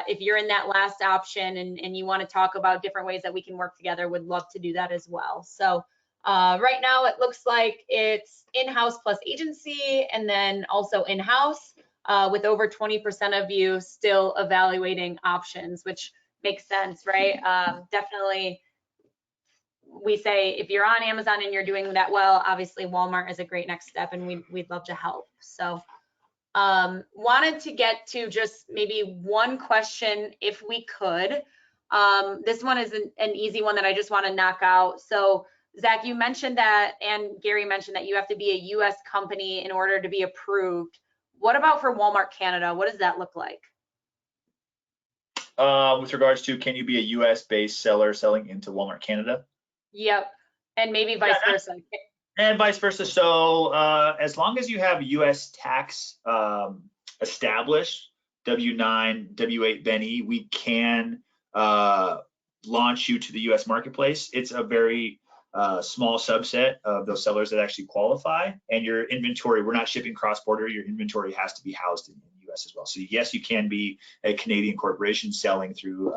if you're in that last option and you want to talk about different ways that we can work together, would love to do that as well. So right now it looks like it's in-house plus agency, and then also in-house with over 20% of you still evaluating options, which makes sense, right? Definitely. We say if you're on Amazon and you're doing that well, obviously Walmart is a great next step, and we'd love to help. So wanted to get to just maybe one question if we could. This one is an easy one that I just want to knock out. So Zach, you mentioned that, and Gary mentioned that you have to be a US company in order to be approved. What about for Walmart Canada? What does that look like? With regards to, can you be a US based seller selling into Walmart Canada? Yep, and maybe vice versa. And vice versa. So as long as you have US tax established, W-9, W-8 Benny, we can launch you to the US marketplace. It's a very small subset of those sellers that actually qualify, and your inventory, we're not shipping cross-border, your inventory has to be housed in the US as well. So yes, you can be a Canadian corporation selling through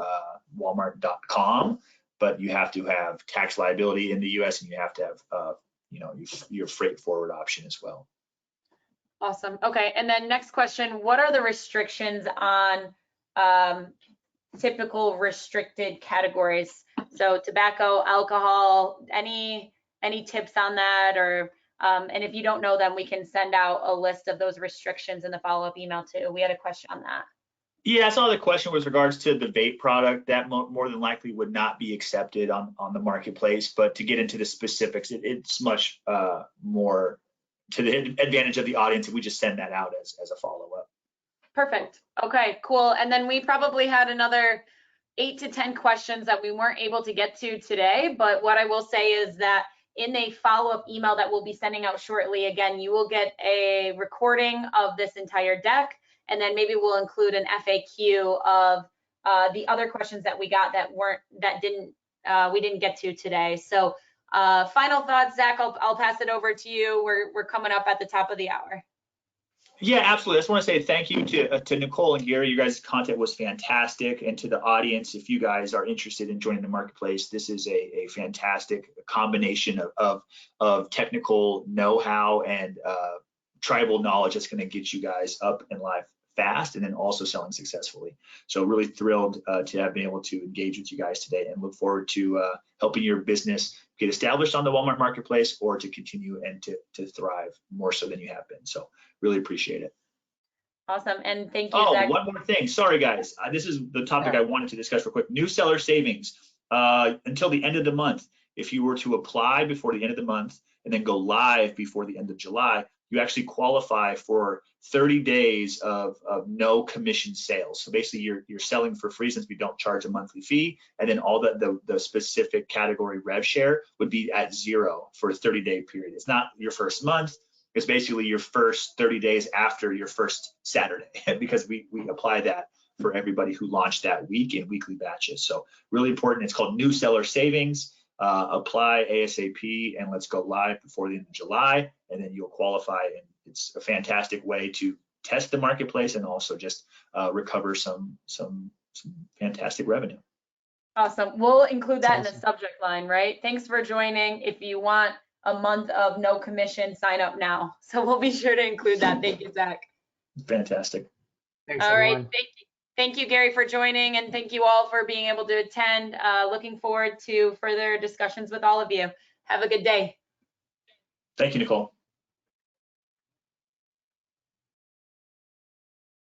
walmart.com, but you have to have tax liability in the US, and you have to have your freight forward option as well. Awesome. Okay, and then next question, what are the restrictions on typical restricted categories? So tobacco, alcohol, any tips on that? Or and if you don't know them, we can send out a list of those restrictions in the follow-up email too. We had a question on that. Yeah, I saw the question with regards to the vape product. That more than likely would not be accepted on the marketplace, but to get into the specifics, it's much more to the advantage of the audience if we just send that out as a follow-up. Perfect. Okay, cool. And then we probably had another 8 to 10 questions that we weren't able to get to today, but what I will say is that in a follow-up email that we'll be sending out shortly, again, you will get a recording of this entire deck, and then maybe we'll include an FAQ of the other questions that we got we didn't get to today. So final thoughts, Zach, I'll pass it over to you. We're coming up at the top of the hour. Yeah, absolutely. I just want to say thank you to Nicole and Gary. You guys' content was fantastic. And to the audience, if you guys are interested in joining the marketplace, this is a fantastic combination of technical know-how and tribal knowledge that's going to get you guys up and live fast and then also selling successfully. So really thrilled to have been able to engage with you guys today and look forward to helping your business get established on the Walmart marketplace or to continue and to thrive more so than you have been. So really appreciate it. Awesome. And thank you, Oh, Zach. one more thing. Sorry, guys. This is the topic I wanted to discuss real quick. New seller savings until the end of the month. If you were to apply before the end of the month and then go live before the end of July, you actually qualify for 30 days of no commission sales. So basically you're selling for free since we don't charge a monthly fee. And then all the specific category rev share would be at 0 for a 30-day period. It's not your first month. It's basically your first 30 days after your first Saturday because we apply that for everybody who launched that week in weekly batches. So really important. It's called new seller savings. Apply ASAP and let's go live before the end of July, and then you'll qualify. And it's a fantastic way to test the marketplace and also just recover some fantastic revenue. Awesome. We'll include that in the subject line, right? Thanks for joining. If you want a month of no commission, sign up now. So we'll be sure to include that. Thank you, Zach. Fantastic. Thanks, All everyone. right. Thank you, Gary, for joining, and thank you all for being able to attend. Looking forward to further discussions with all of you. Have a good day. Thank you, Nicole.